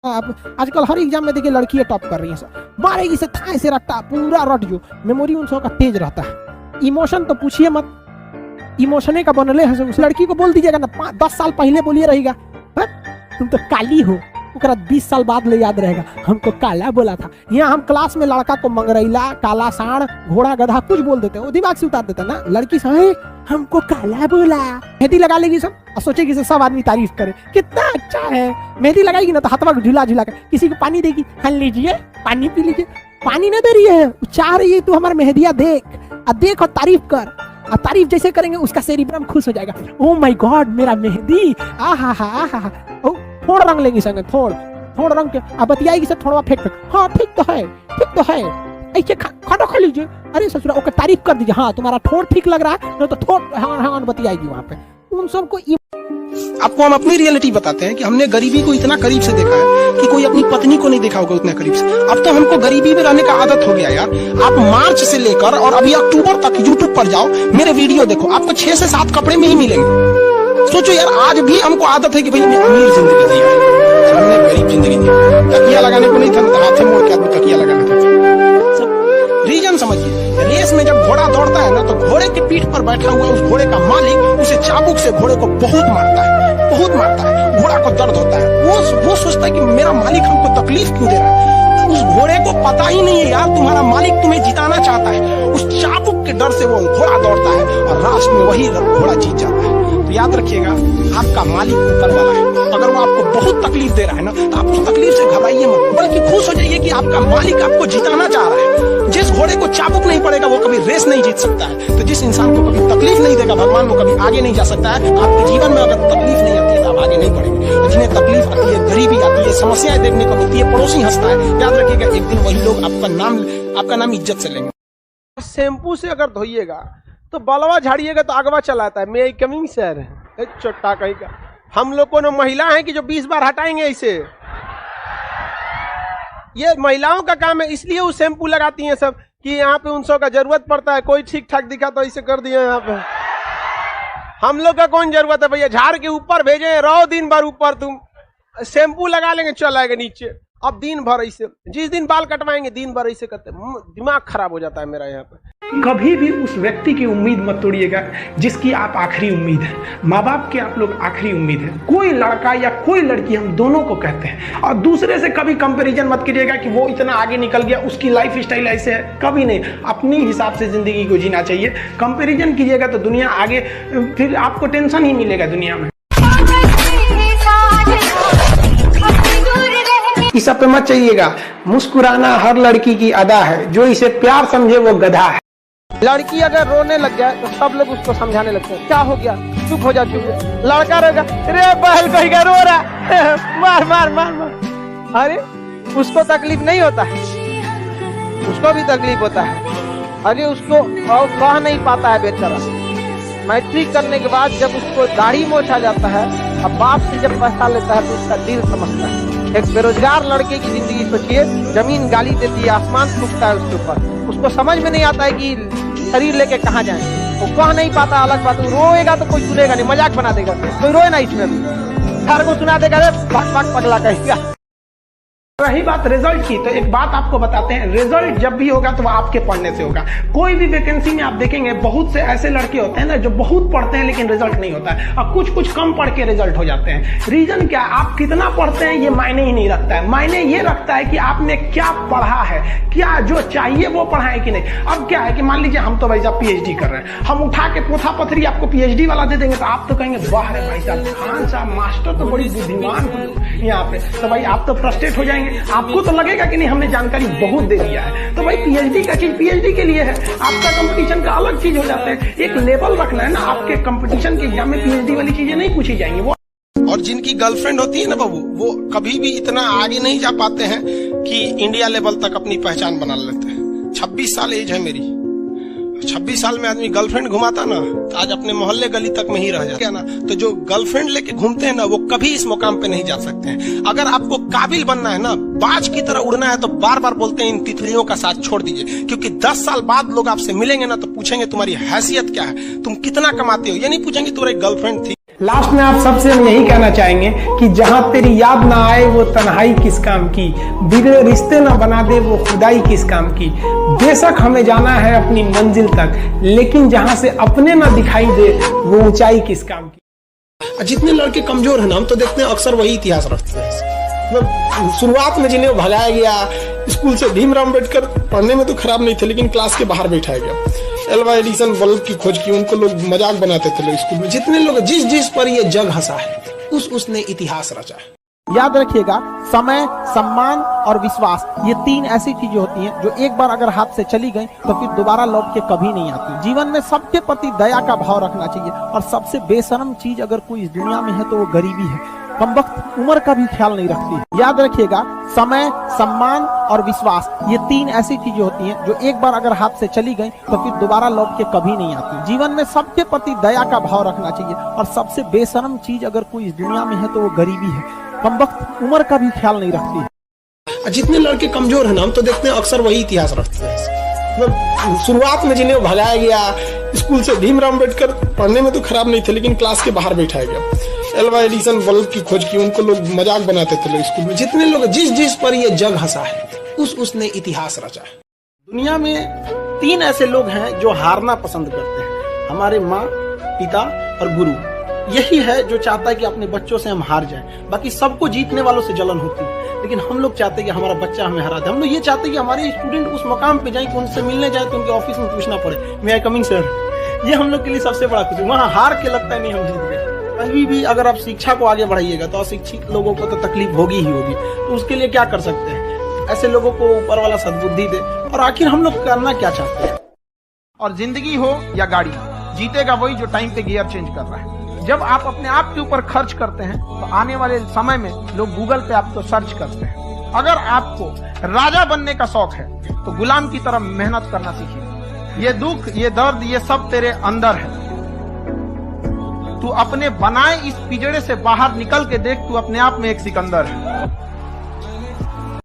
आजकल हर एग्जाम में देखिए लड़कियां टॉप कर रही हैं सर, मारेगी से थाए से रट्टा पूरा रट जो मेमोरी उन सब का तेज रहता है। इमोशन तो पूछिए मत, इमोशने का बनले है। उस लड़की को बोल दीजिएगा ना 10 साल पहले बोलिए रहेगा तुम तो काली हो, 20 साल बाद ले याद रहेगा हमको काला बोला था। यहाँ हम क्लास में लड़का को मंगरैला, काला साढ़, घोड़ा, गधा कुछ बोल देते हैं, वो दिमाग से उतार देते हैं ना। लड़की से हमको काला बोला, मेहंदी लगा लेगी सब और सोचेगी सब आदमी तारीफ करे कितना अच्छा है। मेहंदी लगाएगी ना तो हाथवा झुला झुला कर किसी को पानी देगी, हाँ लीजिए पानी पी लीजिए। पानी नहीं दे रही है, चाह रही है तू हमारा मेहंदिया देख और तारीफ कर। और तारीफ जैसे करेंगे उसका सेरिब्रम खुश हो जाएगा। ओ माय गॉड मेरा मेहंदी, आहा हा आहा हा। थोड़ा रंग लेंगी संग, थोड़ा रंग के अब बतियाएगी से थोड़ा फेंक। हाँ ठीक तो है ऐसे खाना खा लीजिए। अरे ससुरा ओके तारीफ कर दीजिए, हाँ तुम्हारा ठोड़ ठीक लग रहा है, नहीं तो ठोड़ हाँ बतियाएगी वहाँ पे उन सबको। आपको हम अपनी रियलिटी बताते हैं कि हमने गरीबी को इतना करीब से देखा है कि कोई अपनी पत्नी को नहीं देखा होगा उतना करीब से। अब तो हमको गरीबी में रहने का आदत हो गया यार। आप मार्च से लेकर और अभी अक्टूबर तक यूट्यूब पर जाओ, मेरे वीडियो देखो, आपको 6 से 7 कपड़े में ही मिलेंगे। सोचो यार, आज भी हमको आदत है कि भाई मैं अमीर जिंदगी दी है, हमने गरीब जिंदगी दी। तकिया लगाने को नहीं था, हाथ से मोड़ के आदमी तकिया लगाना था। रीजन समझिए, रेस में जब घोड़ा दौड़ता है ना तो घोड़े के पीठ पर बैठा हुआ उस घोड़े का मालिक उसे चाबुक से घोड़े को बहुत मारता है, घोड़ा को दर्द होता है। वो सोचता है कि मेरा मालिक हमको तकलीफ क्यों दे रहा है। उस घोड़े को पता ही नहीं है यार तुम्हारा मालिक तुम्हें जिताना चाहता है। उस चाबुक के डर से वो घोड़ा दौड़ता है और लास्ट में वही घोड़ा जीत जाता है। तो याद रखिएगा, आपका मालिक ऊपर वाला है। अगर वो आपको बहुत तकलीफ दे रहा है ना तो आप उस तकलीफ से घबराइए मत, बल्कि खुश हो जाइए कि आपका मालिक आपको जिताना चाह रहा है। जिस घोड़े को चाबुक नहीं पड़ेगा वो कभी रेस नहीं जीत सकता है। तो जिस इंसान को कभी तकलीफ नहीं देगा भगवान, वो कभी आगे नहीं जा सकता है। आपके जीवन में अगर तकलीफ नहीं आती है तो आप आगे नहीं बढ़ेंगे। जिन्हें तकलीफ आती है, गरीबी आती है, समस्याएं देखने को मिलती है, पड़ोसी हंसता है, याद रखिएगा एक दिन वही लोग आपका नाम इज्जत से लेंगे। शैम्पू से अगर धोइएगा तो बलवा झाड़िएगा तो आगवा चलाता है। मे आई कमिंग सर, चोट्टा कहीं का। हम लोग को महिला है कि जो 20 बार हटाएंगे ऐसे, ये महिलाओं का काम है, इसलिए वो शैम्पू लगाती हैं सब कि यहाँ पे उन सब का जरूरत पड़ता है। कोई ठीक ठाक दिखा तो ऐसे कर दिया यहाँ पे। हम लोग का कौन जरूरत है भैया, झाड़ के ऊपर भेजे, रहो दिन भर ऊपर, तुम शैम्पू लगा लेंगे चल आएगा नीचे। अब दिन भर ऐसे, जिस दिन बाल कटवाएंगे दिन भर ऐसे करते, दिमाग खराब हो जाता है मेरा यहाँ पे। कभी भी उस व्यक्ति की उम्मीद मत तोड़िएगा जिसकी आप आखिरी उम्मीद है। माँ बाप के आप लोग आखिरी उम्मीद है। कोई लड़का या कोई लड़की, हम दोनों को कहते हैं। और दूसरे से कभी कंपैरिजन मत कीजिएगा कि वो इतना आगे निकल गया, उसकी लाइफ स्टाइल ऐसे है, कभी नहीं। अपनी हिसाब से जिंदगी को जीना चाहिए। कंपैरिजन कीजिएगा तो दुनिया आगे, फिर आपको टेंशन ही मिलेगा दुनिया में। इस सब पे मत चाहिएगा। मुस्कुराना हर लड़की की अदा है, जो इसे प्यार समझे वो गधा है। लड़की अगर रोने लग जाए तो सब लोग उसको समझाने लगते हैं, क्या हो गया, चुप हो जा चुप। लड़का रहेगा, रे बहल कहीं रो रहा है, मार मार मार मार। अरे उसको तकलीफ नहीं होता है, उसको भी तकलीफ होता है। अरे उसको कह नहीं पाता है बेचारा। मैट्रिक करने के बाद जब उसको दाढ़ी मोछा जाता है, अब बाप से जब पैसा लेता है तो उसका दिल समझता है। एक बेरोजगार लड़के की जिंदगी सोचिए, जमीन गाली देती है, आसमान फूकता है उसके ऊपर, उसको समझ में नहीं आता है कि शरीर लेके कहाँ जाए। वो कह नहीं पाता, अलग बात। रोएगा तो कोई सुनेगा नहीं, मजाक बना देगा, कोई रोए ना इसमें भी, हर को सुना देगा, भाग भाग पगला कहेगा। रही बात रिजल्ट की, तो एक बात आपको बताते हैं, रिजल्ट जब भी होगा तो वो आपके पढ़ने से होगा। कोई भी वैकेंसी में आप देखेंगे बहुत से ऐसे लड़के होते हैं ना जो बहुत पढ़ते हैं लेकिन रिजल्ट नहीं होता है, और कुछ कम पढ़ के रिजल्ट हो जाते हैं। रीजन क्या, आप कितना पढ़ते हैं ये मायने ही नहीं रखता है। मायने ये रखता है कि आपने क्या पढ़ा है, क्या जो चाहिए वो पढ़ा है कि नहीं। अब क्या है कि मान लीजिए हम तो भाई साहब पीएचडी कर रहे हैं, हम उठा के पोथा पथरी आपको पीएचडी वाला दे देंगे तो आप तो कहेंगे वाह रे भाई साहब, खान साहब मास्टर तो बड़ी बुद्धिमान हो यहाँ पे। तो भाई आप तो फ्रस्ट्रेट हो जाएंगे, आपको तो लगेगा कि नहीं हमने जानकारी बहुत दे दिया है। तो भाई पीएचडी का चीज पीएचडी के लिए है, आपका कंपटीशन का अलग चीज हो जाता है। एक लेवल रखना है ना, आपके कंपटीशन के एग्जाम में पीएचडी वाली चीजें नहीं पूछी जाएंगी। वो और जिनकी गर्लफ्रेंड होती है ना बाबू, वो कभी भी इतना आगे नहीं जा पाते हैं कि इंडिया लेवल तक अपनी पहचान बना लेते हैं। 26 साल एज है मेरी, 26 साल में आदमी गर्लफ्रेंड घुमाता ना तो आज अपने मोहल्ले गली तक में ही रह जाता ना। तो जो गर्लफ्रेंड लेके घूमते हैं ना वो कभी इस मुकाम पे नहीं जा सकते हैं। अगर आपको काबिल बनना है ना, बाज की तरह उड़ना है, तो बार बार बोलते हैं इन तितलियों का साथ छोड़ दीजिए, क्योंकि 10 साल बाद लोग आपसे मिलेंगे ना तो पूछेंगे तुम्हारी हैसियत क्या है, तुम कितना कमाते हो। ये नहीं पूछेंगे तुम्हारी गर्लफ्रेंड थी। लास्ट में आप सबसे हम यही कहना चाहेंगे कि जहां तेरी याद ना आए वो तन्हाई किस काम की, बिगड़े रिश्ते ना बना दे वो खुदाई किस काम की। बेशक हमें जाना है अपनी मंजिल तक, लेकिन जहां से अपने ना दिखाई दे वो ऊंचाई किस काम की। जितने लड़के कमजोर हैं ना, हम तो देखते हैं अक्सर वही इतिहास रखते हैं। मतलब शुरुआत में जिन्हें भगाया गया स्कूल से, भीमराव अम्बेडकर पढ़ने में तो खराब नहीं थे लेकिन क्लास के बाहर बैठाया गया। एल्वा एडिसन बल्ब की खोज की, उनको लोग मजाक बनाते थे लोग स्कूल में। जितने लोग जिस पर ये जग हंसा है उसने इतिहास रचा है। याद रखिएगा, समय, सम्मान और विश्वास, ये 3 ऐसी चीजें होती हैं जो एक बार अगर हाथ से चली गई तो फिर दोबारा लौट के कभी नहीं आती। जीवन में सबके प्रति दया का भाव रखना चाहिए, और सबसे बेशर्म चीज अगर कोई इस दुनिया में है तो वो गरीबी है। कमबख्त उम्र का भी ख्याल नहीं रखती। याद रखिएगा, समय, सम्मान और विश्वास, ये 3 ऐसी चीजें होती हैं जो एक बार अगर हाथ से चली गई तो फिर दोबारा लौट के कभी नहीं आती। जीवन में सबके प्रति दया का भाव रखना चाहिए, और सबसे बेशर्म चीज अगर कोई इस दुनिया में है तो वो गरीबी है। कमबख्त उम्र का भी ख्याल नहीं रखती। जितने लड़के कमजोर हैं ना, हम तो देखते हैं अक्सर वही इतिहास रखते हैं। मतलब शुरुआत में जिन्हें भगाया गया स्कूल से, भीमराव अम्बेडकर पढ़ने में तो खराब नहीं थे लेकिन क्लास के बाहर बैठाया गया। एल्वा एडिसन बल्ब की खोज की, उनको लोग मजाक बनाते थे लोग स्कूल में। जितने लोग जिस पर ये जग हंसा है उसने इतिहास रचा है। दुनिया में 3 ऐसे लोग हैं जो हारना पसंद करते हैं, हमारे माँ, पिता और गुरु। यही है जो चाहता है कि अपने बच्चों से हम हार जाएं। बाकी सबको जीतने वालों से जलन होती है, लेकिन हम लोग चाहते हैं कि हमारा बच्चा हमें हरा दे। हम लोग ये चाहते हैं कि हमारे स्टूडेंट उस मकाम पे जाए कि उनसे मिलने जाए तो उनके ऑफिस में पूछना पड़े, मे आई कमिंग सर। ये हम लोग के लिए सबसे बड़ा खुशी। वहाँ हार के लगता है नहीं हम जीत गए। कभी भी अगर आप शिक्षा को आगे बढ़ाइएगा तो अशिक्षित लोगों को तो तकलीफ होगी ही होगी। तो उसके लिए क्या कर सकते हैं? ऐसे लोगों को ऊपर वाला सद्बुद्धि दे। और आखिर हम लोग करना क्या चाहते हैं? और जिंदगी हो या गाड़ी, जीतेगा वही जो टाइम पे गियर चेंज कर रहा है। जब आप अपने आप के ऊपर खर्च करते हैं तो आने वाले समय में लोग गूगल पे आपको सर्च करते हैं। अगर आपको राजा बनने का शौक है तो गुलाम की तरह मेहनत करना सीखिए। ये दुख, ये दर्द, ये सब तेरे अंदर है। तू अपने बनाए इस पिंजड़े से बाहर निकल के देख, तू अपने आप में एक सिकंदर है।